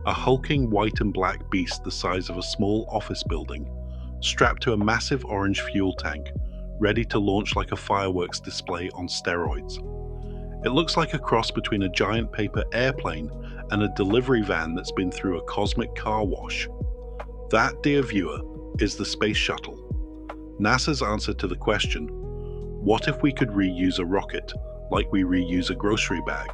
a hulking white and black beast the size of a small office building, strapped to a massive orange fuel tank, ready to launch like a fireworks display on steroids. It looks like a cross between a giant paper airplane and a delivery van that's been through a cosmic car wash. That, dear viewer, is the Space Shuttle. NASA's answer to the question, what if we could reuse a rocket like we reuse a grocery bag?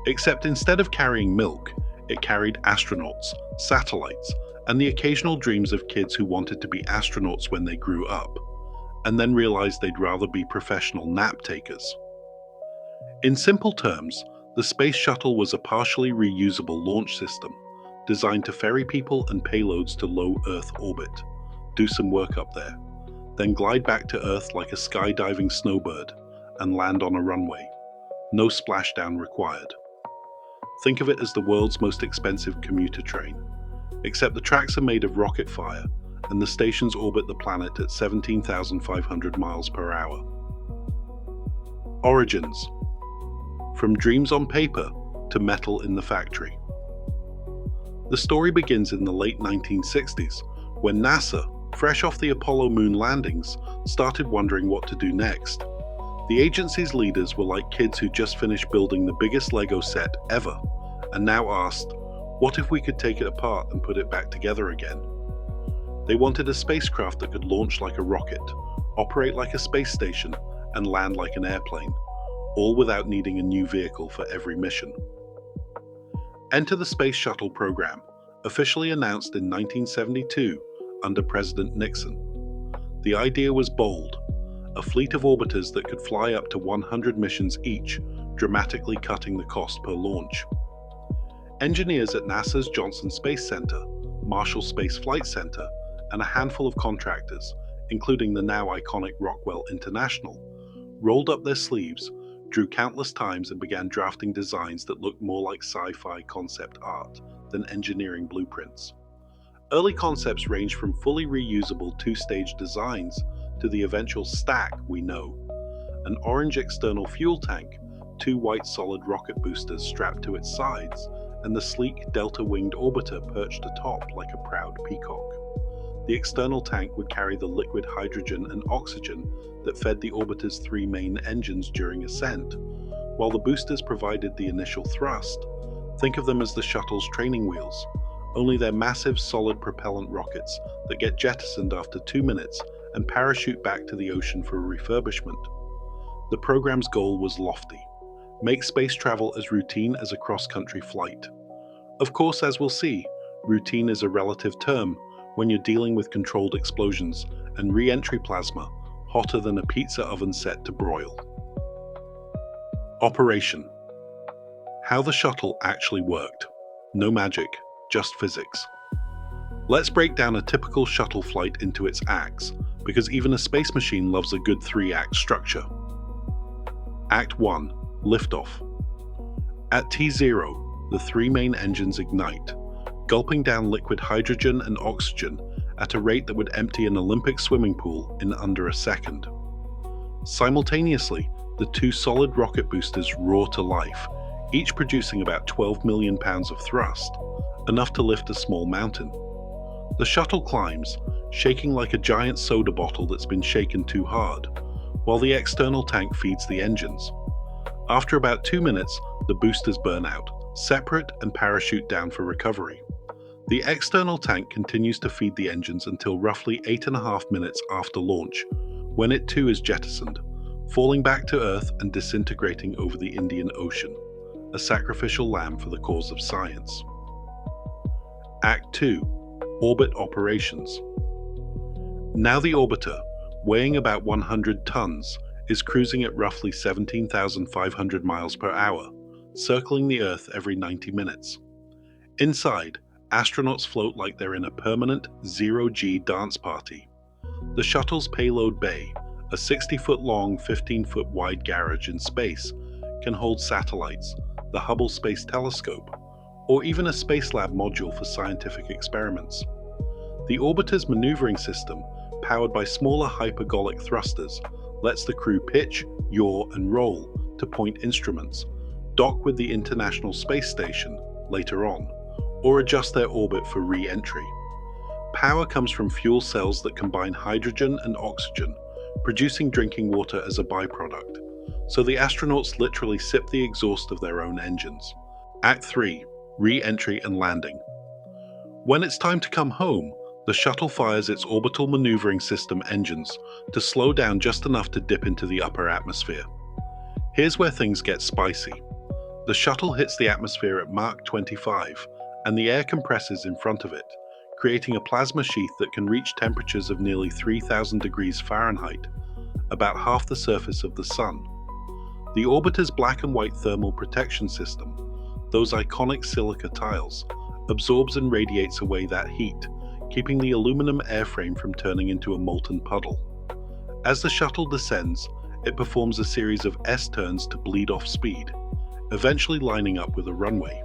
Except instead of carrying milk, it carried astronauts, satellites, and the occasional dreams of kids who wanted to be astronauts when they grew up, and then realized they'd rather be professional nap takers. In simple terms, the Space Shuttle was a partially reusable launch system, designed to ferry people and payloads to low Earth orbit, do some work up there, then glide back to Earth like a skydiving snowbird and land on a runway. No splashdown required. Think of it as the world's most expensive commuter train, except the tracks are made of rocket fire and the stations orbit the planet at 17,500 miles per hour. Origins. From dreams on paper to metal in the factory. The story begins in the late 1960s, when NASA, fresh off the Apollo moon landings, started wondering what to do next. The agency's leaders were like kids who just finished building the biggest Lego set ever, and now asked, what if we could take it apart and put it back together again? They wanted a spacecraft that could launch like a rocket, operate like a space station, and land like an airplane, all without needing a new vehicle for every mission. Enter the Space Shuttle program, officially announced in 1972 under President Nixon. The idea was bold, a fleet of orbiters that could fly up to 100 missions each, dramatically cutting the cost per launch. Engineers at NASA's Johnson Space Center, Marshall Space Flight Center, and a handful of contractors, including the now iconic Rockwell International, rolled up their sleeves, drew countless times, and began drafting designs that looked more like sci-fi concept art than engineering blueprints. Early concepts ranged from fully reusable two-stage designs to the eventual stack we know: an orange external fuel tank, two white solid rocket boosters strapped to its sides, and the sleek delta-winged orbiter perched atop like a proud peacock. The external tank would carry the liquid hydrogen and oxygen that fed the orbiter's three main engines during ascent, while the boosters provided the initial thrust. Think of them as the shuttle's training wheels, only they're massive solid propellant rockets that get jettisoned after 2 minutes and parachute back to the ocean for refurbishment. The program's goal was lofty: make space travel as routine as a cross-country flight. Of course, as we'll see, routine is a relative term when you're dealing with controlled explosions and re-entry plasma hotter than a pizza oven set to broil. Operation. How the shuttle actually worked. No magic, just physics. Let's break down a typical shuttle flight into its acts, because even a space machine loves a good 3-act structure. Act 1. Liftoff. At T0, the three main engines ignite, gulping down liquid hydrogen and oxygen at a rate that would empty an Olympic swimming pool in under a second. Simultaneously, the two solid rocket boosters roar to life, each producing about 12 million pounds of thrust, enough to lift a small mountain. The shuttle climbs, shaking like a giant soda bottle that's been shaken too hard, while the external tank feeds the engines. After about 2 minutes, the boosters burn out, separate, and parachute down for recovery. The external tank continues to feed the engines until roughly 8.5 minutes after launch, when it too is jettisoned, falling back to Earth and disintegrating over the Indian Ocean, a sacrificial lamb for the cause of science. Act 2. Orbit operations. Now the orbiter, weighing about 100 tons, is cruising at roughly 17,500 miles per hour, circling the Earth every 90 minutes. Inside, astronauts float like they're in a permanent zero-G dance party. The shuttle's payload bay, a 60-foot-long, 15-foot-wide garage in space, can hold satellites, the Hubble Space Telescope, or even a Spacelab module for scientific experiments. The orbiter's maneuvering system, powered by smaller hypergolic thrusters, lets the crew pitch, yaw, and roll to point instruments, dock with the International Space Station later on, or adjust their orbit for re-entry. Power comes from fuel cells that combine hydrogen and oxygen, producing drinking water as a byproduct, so the astronauts literally sip the exhaust of their own engines. Act 3. Re-entry and landing. When it's time to come home, the shuttle fires its orbital maneuvering system engines to slow down just enough to dip into the upper atmosphere. Here's where things get spicy. The shuttle hits the atmosphere at Mach 25, and the air compresses in front of it, creating a plasma sheath that can reach temperatures of nearly 3,000 degrees Fahrenheit, about half the surface of the Sun. The orbiter's black and white thermal protection system, those iconic silica tiles, absorbs and radiates away that heat, keeping the aluminum airframe from turning into a molten puddle. As the shuttle descends, it performs a series of S-turns to bleed off speed, eventually lining up with a runway.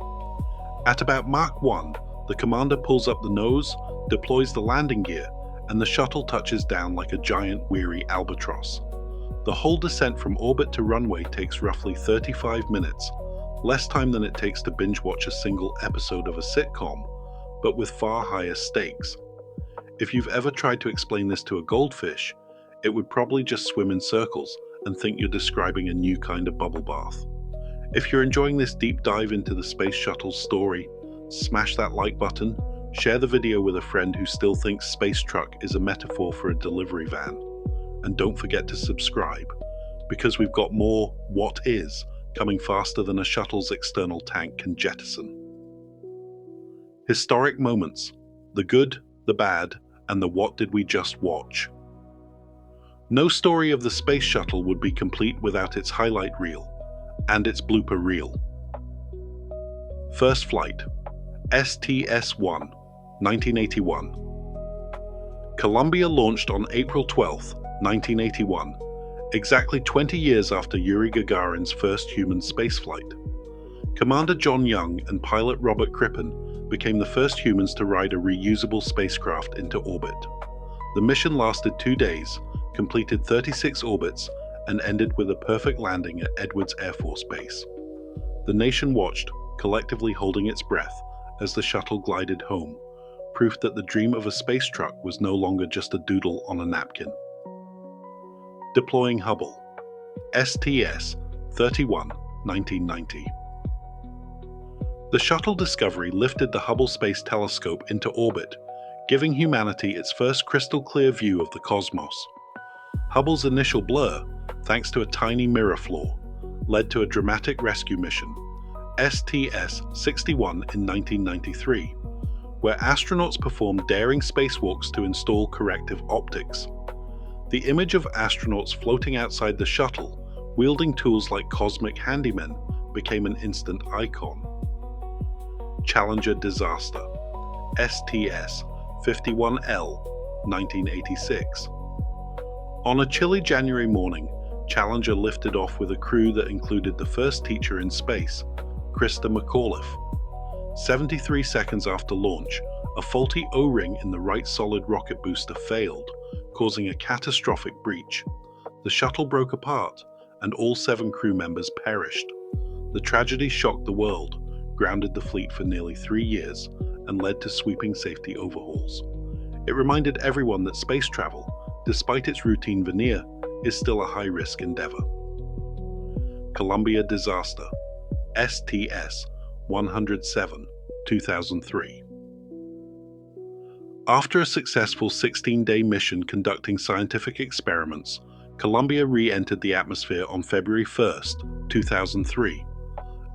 At about Mach 1, the commander pulls up the nose, deploys the landing gear, and the shuttle touches down like a giant, weary albatross. The whole descent from orbit to runway takes roughly 35 minutes, less time than it takes to binge-watch a single episode of a sitcom, but with far higher stakes. If you've ever tried to explain this to a goldfish, it would probably just swim in circles and think you're describing a new kind of bubble bath. If you're enjoying this deep dive into the Space Shuttle's story, smash that like button, share the video with a friend who still thinks space truck is a metaphor for a delivery van, and don't forget to subscribe, because we've got more what is coming faster than a shuttle's external tank can jettison. Historic moments, the good, the bad, and the what did we just watch. No story of the Space Shuttle would be complete without its highlight reel, and its blooper reel. First flight, STS-1, 1981. Columbia launched on April 12, 1981, exactly 20 years after Yuri Gagarin's first human spaceflight. Commander John Young and pilot Robert Crippen became the first humans to ride a reusable spacecraft into orbit. The mission lasted 2 days, completed 36 orbits, and ended with a perfect landing at Edwards Air Force Base. The nation watched, collectively holding its breath, as the shuttle glided home, proof that the dream of a space truck was no longer just a doodle on a napkin. Deploying Hubble, STS-31, 1990. The shuttle Discovery lifted the Hubble Space Telescope into orbit, giving humanity its first crystal-clear view of the cosmos. Hubble's initial blur, thanks to a tiny mirror flaw, led to a dramatic rescue mission, STS-61 in 1993, where astronauts performed daring spacewalks to install corrective optics. The image of astronauts floating outside the shuttle, wielding tools like cosmic handymen, became an instant icon. Challenger disaster, STS-51L, 1986. On a chilly January morning, Challenger lifted off with a crew that included the first teacher in space, Krista McAuliffe. 73 seconds after launch, a faulty O-ring in the right solid rocket booster failed, causing a catastrophic breach. The shuttle broke apart, and all 7 crew members perished. The tragedy shocked the world, grounded the fleet for nearly 3 years, and led to sweeping safety overhauls. It reminded everyone that space travel, despite its routine veneer, is still a high-risk endeavor. Columbia disaster, STS-107, 2003. After a successful 16-day mission conducting scientific experiments, Columbia re-entered the atmosphere on February 1, 2003.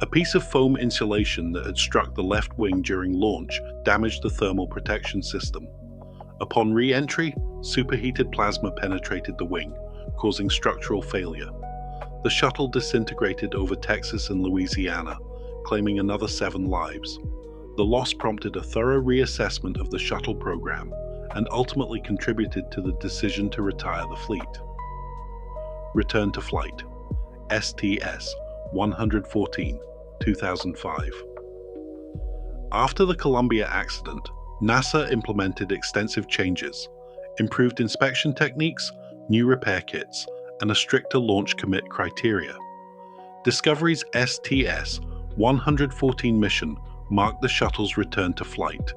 A piece of foam insulation that had struck the left wing during launch damaged the thermal protection system. Upon re-entry, superheated plasma penetrated the wing, causing structural failure. The shuttle disintegrated over Texas and Louisiana, claiming another 7 lives. The loss prompted a thorough reassessment of the shuttle program and ultimately contributed to the decision to retire the fleet. Return to flight, STS-114, 2005. After the Columbia accident, NASA implemented extensive changes, improved inspection techniques, new repair kits, and a stricter launch commit criteria. Discovery's STS-114 mission marked the shuttle's return to flight,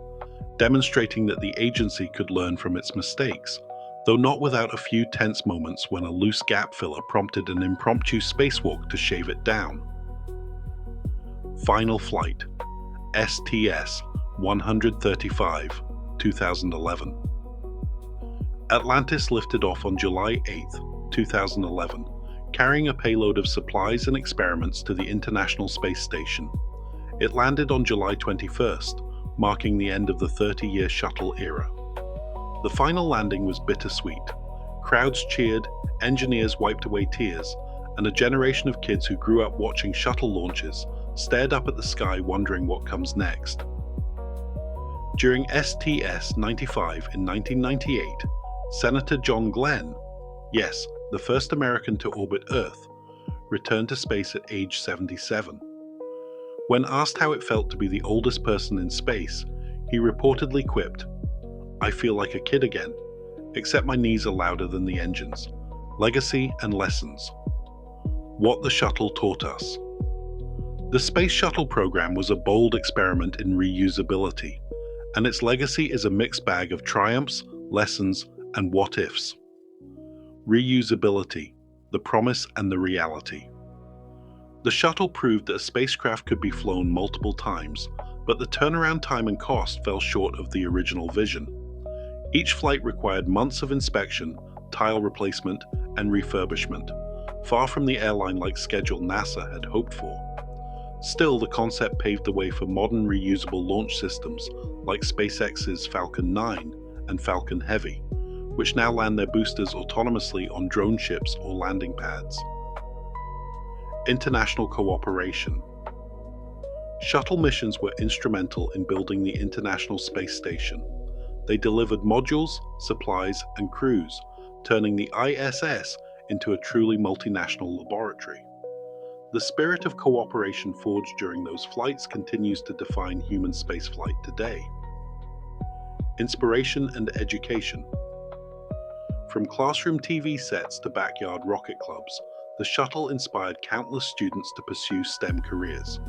demonstrating that the agency could learn from its mistakes, though not without a few tense moments when a loose gap filler prompted an impromptu spacewalk to shave it down. Final flight, STS-135, 2011. Atlantis lifted off on July 8, 2011, carrying a payload of supplies and experiments to the International Space Station. It landed on July 21st, marking the end of the 30-year shuttle era. The final landing was bittersweet. Crowds cheered, engineers wiped away tears, and a generation of kids who grew up watching shuttle launches stared up at the sky wondering what comes next. During STS-95 in 1998, Senator John Glenn, yes, the first American to orbit Earth, returned to space at age 77. When asked how it felt to be the oldest person in space, he reportedly quipped, "I feel like a kid again, except my knees are louder than the engines." Legacy and lessons. What the shuttle taught us. The Space Shuttle program was a bold experiment in reusability, and its legacy is a mixed bag of triumphs, lessons, and what-ifs. Reusability, the promise and the reality. The shuttle proved that a spacecraft could be flown multiple times, but the turnaround time and cost fell short of the original vision. Each flight required months of inspection, tile replacement, and refurbishment, far from the airline-like schedule NASA had hoped for. Still, the concept paved the way for modern reusable launch systems like SpaceX's Falcon 9 and Falcon Heavy, which now land their boosters autonomously on drone ships or landing pads. International cooperation. Shuttle missions were instrumental in building the International Space Station. They delivered modules, supplies, and crews, turning the ISS into a truly multinational laboratory. The spirit of cooperation forged during those flights continues to define human spaceflight today. Inspiration and education. From classroom TV sets to backyard rocket clubs, the shuttle inspired countless students to pursue STEM careers.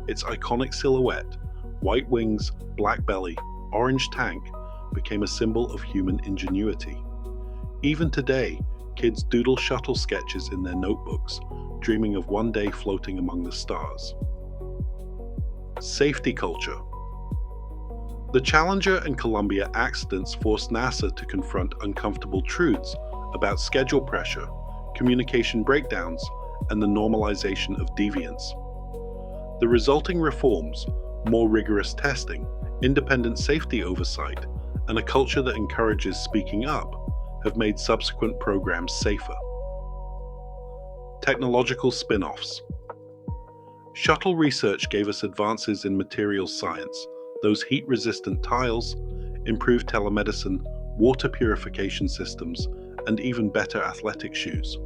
Its iconic silhouette, white wings, black belly, orange tank, became a symbol of human ingenuity. Even today, kids doodle shuttle sketches in their notebooks, dreaming of one day floating among the stars. Safety culture. The Challenger and Columbia accidents forced NASA to confront uncomfortable truths about schedule pressure, communication breakdowns, and the normalization of deviance. The resulting reforms, more rigorous testing, independent safety oversight, and a culture that encourages speaking up, have made subsequent programs safer. Technological spin-offs. Shuttle research gave us advances in materials science, those heat-resistant tiles, improved telemedicine, water purification systems, and even better athletic shoes.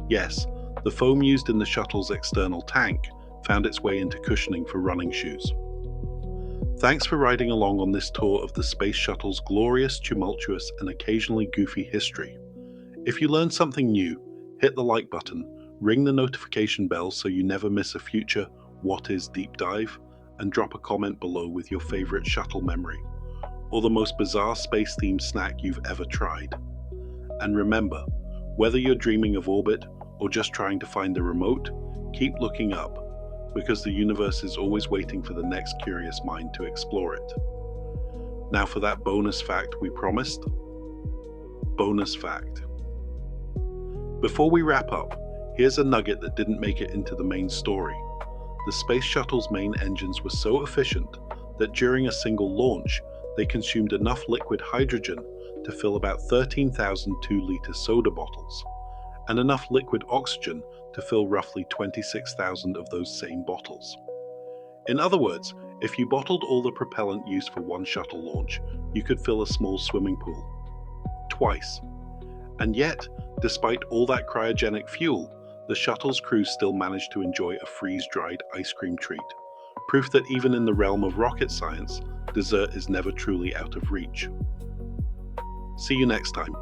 Yes, the foam used in the shuttle's external tank found its way into cushioning for running shoes. Thanks for riding along on this tour of the Space Shuttle's glorious, tumultuous, and occasionally goofy history. If you learned something new, hit the like button, ring the notification bell so you never miss a future What Is Deep Dive, and drop a comment below with your favorite shuttle memory, or the most bizarre space-themed snack you've ever tried. And remember, whether you're dreaming of orbit or just trying to find the remote, keep looking up, because the universe is always waiting for the next curious mind to explore it. Now for that bonus fact we promised. Bonus fact. Before we wrap up, here's a nugget that didn't make it into the main story. The Space Shuttle's main engines were so efficient that during a single launch, they consumed enough liquid hydrogen to fill about 13,000 2-liter soda bottles, and enough liquid oxygen to fill roughly 26,000 of those same bottles. In other words, if you bottled all the propellant used for one shuttle launch, you could fill a small swimming pool. Twice. And yet, despite all that cryogenic fuel, the shuttle's crew still managed to enjoy a freeze-dried ice cream treat, proof that even in the realm of rocket science, dessert is never truly out of reach. See you next time.